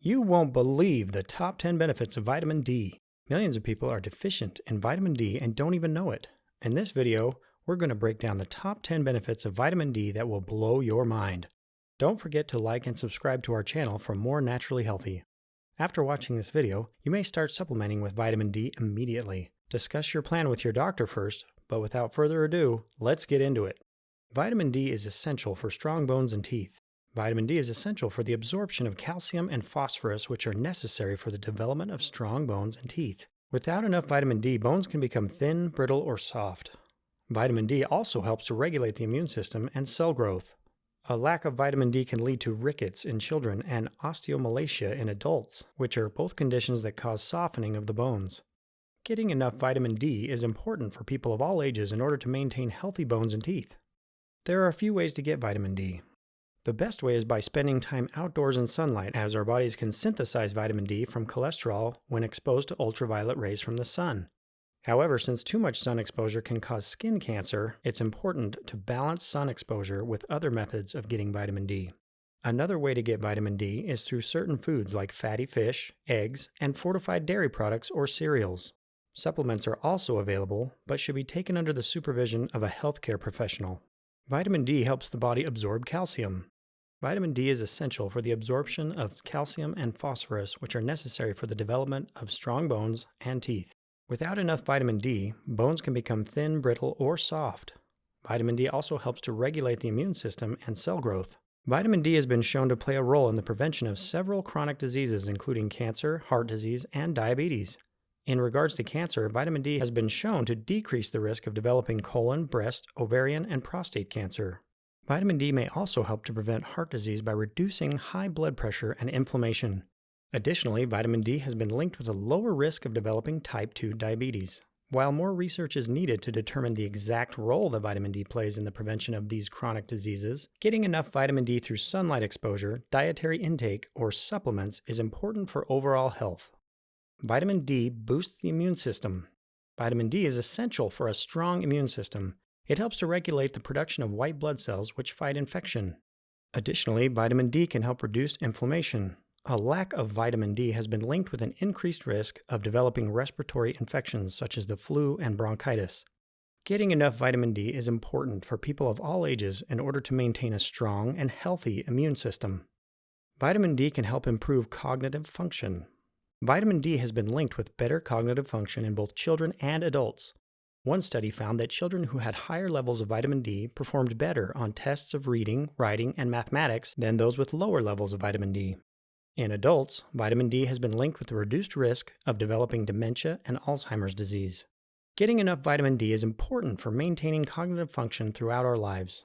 You won't believe the top 10 benefits of vitamin D. Millions of people are deficient in vitamin D and don't even know it. In this video, we're going to break down the top 10 benefits of vitamin D that will blow your mind. Don't forget to like and subscribe to our channel for more naturally healthy. After watching this video, you may start supplementing with vitamin D immediately. Discuss your plan with your doctor first, but without further ado, let's get into it. Vitamin D is essential for strong bones and teeth. Vitamin D is essential for the absorption of calcium and phosphorus, which are necessary for the development of strong bones and teeth. Without enough vitamin D, bones can become thin, brittle, or soft. Vitamin D also helps to regulate the immune system and cell growth. A lack of vitamin D can lead to rickets in children and osteomalacia in adults, which are both conditions that cause softening of the bones. Getting enough vitamin D is important for people of all ages in order to maintain healthy bones and teeth. There are a few ways to get vitamin D. The best way is by spending time outdoors in sunlight, as our bodies can synthesize vitamin D from cholesterol when exposed to ultraviolet rays from the sun. However, since too much sun exposure can cause skin cancer, it's important to balance sun exposure with other methods of getting vitamin D. Another way to get vitamin D is through certain foods like fatty fish, eggs, and fortified dairy products or cereals. Supplements are also available, but should be taken under the supervision of a healthcare professional. Vitamin D helps the body absorb calcium. Vitamin D is essential for the absorption of calcium and phosphorus, which are necessary for the development of strong bones and teeth. Without enough vitamin D, bones can become thin, brittle, or soft. Vitamin D also helps to regulate the immune system and cell growth. Vitamin D has been shown to play a role in the prevention of several chronic diseases, including cancer, heart disease, and diabetes. In regards to cancer, vitamin D has been shown to decrease the risk of developing colon, breast, ovarian, and prostate cancer. Vitamin D may also help to prevent heart disease by reducing high blood pressure and inflammation. Additionally, vitamin D has been linked with a lower risk of developing type 2 diabetes. While more research is needed to determine the exact role that vitamin D plays in the prevention of these chronic diseases, getting enough vitamin D through sunlight exposure, dietary intake, or supplements is important for overall health. Vitamin D boosts the immune system. Vitamin D is essential for a strong immune system. It helps to regulate the production of white blood cells which fight infection. Additionally, vitamin D can help reduce inflammation. A lack of vitamin D has been linked with an increased risk of developing respiratory infections such as the flu and bronchitis. Getting enough vitamin D is important for people of all ages in order to maintain a strong and healthy immune system. Vitamin D can help improve cognitive function. Vitamin D has been linked with better cognitive function in both children and adults. One study found that children who had higher levels of vitamin D performed better on tests of reading, writing, and mathematics than those with lower levels of vitamin D. In adults, vitamin D has been linked with a reduced risk of developing dementia and Alzheimer's disease. Getting enough vitamin D is important for maintaining cognitive function throughout our lives.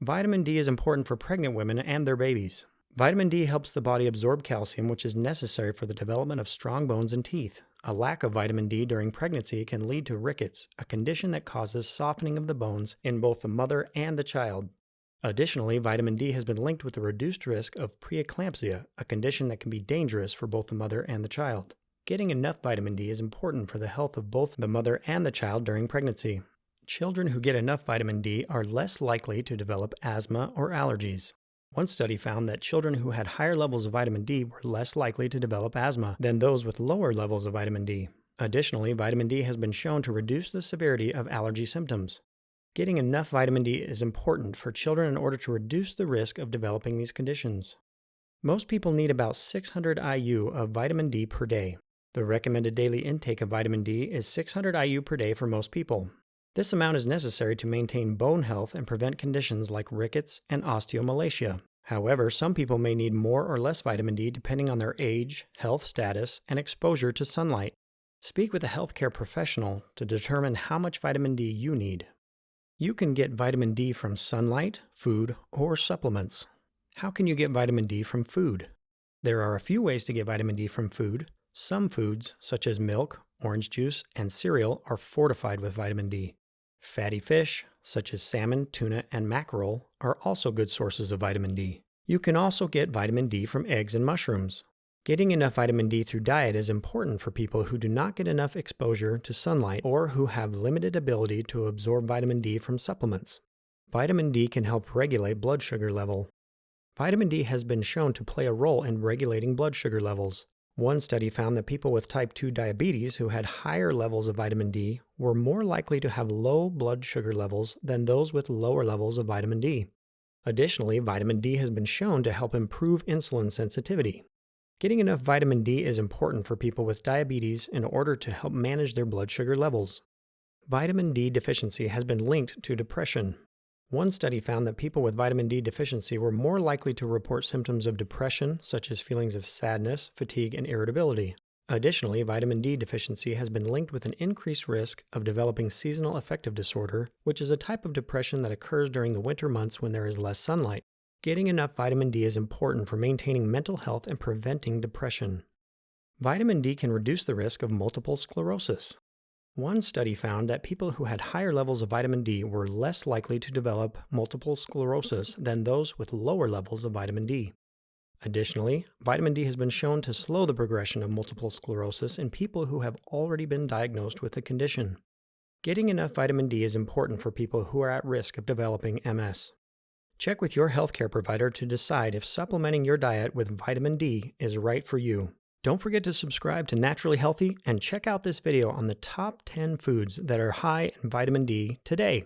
Vitamin D is important for pregnant women and their babies. Vitamin D helps the body absorb calcium, which is necessary for the development of strong bones and teeth. A lack of vitamin D during pregnancy can lead to rickets, a condition that causes softening of the bones in both the mother and the child. Additionally, vitamin D has been linked with a reduced risk of preeclampsia, a condition that can be dangerous for both the mother and the child. Getting enough vitamin D is important for the health of both the mother and the child during pregnancy. Children who get enough vitamin D are less likely to develop asthma or allergies. One study found that children who had higher levels of vitamin D were less likely to develop asthma than those with lower levels of vitamin D. Additionally, vitamin D has been shown to reduce the severity of allergy symptoms. Getting enough vitamin D is important for children in order to reduce the risk of developing these conditions. Most people need about 600 IU of vitamin D per day. The recommended daily intake of vitamin D is 600 IU per day for most people. This amount is necessary to maintain bone health and prevent conditions like rickets and osteomalacia. However, some people may need more or less vitamin D depending on their age, health status, and exposure to sunlight. Speak with a healthcare professional to determine how much vitamin D you need. You can get vitamin D from sunlight, food, or supplements. How can you get vitamin D from food? There are a few ways to get vitamin D from food. Some foods, such as milk, orange juice, and cereal, are fortified with vitamin D. Fatty fish, such as salmon, tuna, and mackerel, are also good sources of vitamin D. You can also get vitamin D from eggs and mushrooms. Getting enough vitamin D through diet is important for people who do not get enough exposure to sunlight or who have limited ability to absorb vitamin D from supplements. Vitamin D can help regulate blood sugar level. Vitamin D has been shown to play a role in regulating blood sugar levels. One study found that people with type 2 diabetes who had higher levels of vitamin D were more likely to have low blood sugar levels than those with lower levels of vitamin D. Additionally, vitamin D has been shown to help improve insulin sensitivity. Getting enough vitamin D is important for people with diabetes in order to help manage their blood sugar levels. Vitamin D deficiency has been linked to depression. One study found that people with vitamin D deficiency were more likely to report symptoms of depression, such as feelings of sadness, fatigue, and irritability. Additionally, vitamin D deficiency has been linked with an increased risk of developing seasonal affective disorder, which is a type of depression that occurs during the winter months when there is less sunlight. Getting enough vitamin D is important for maintaining mental health and preventing depression. Vitamin D can reduce the risk of multiple sclerosis. One study found that people who had higher levels of vitamin D were less likely to develop multiple sclerosis than those with lower levels of vitamin D. Additionally, vitamin D has been shown to slow the progression of multiple sclerosis in people who have already been diagnosed with the condition. Getting enough vitamin D is important for people who are at risk of developing MS. Check with your healthcare provider to decide if supplementing your diet with vitamin D is right for you. Don't forget to subscribe to Naturally Healthy and check out this video on the top 10 foods that are high in vitamin D today.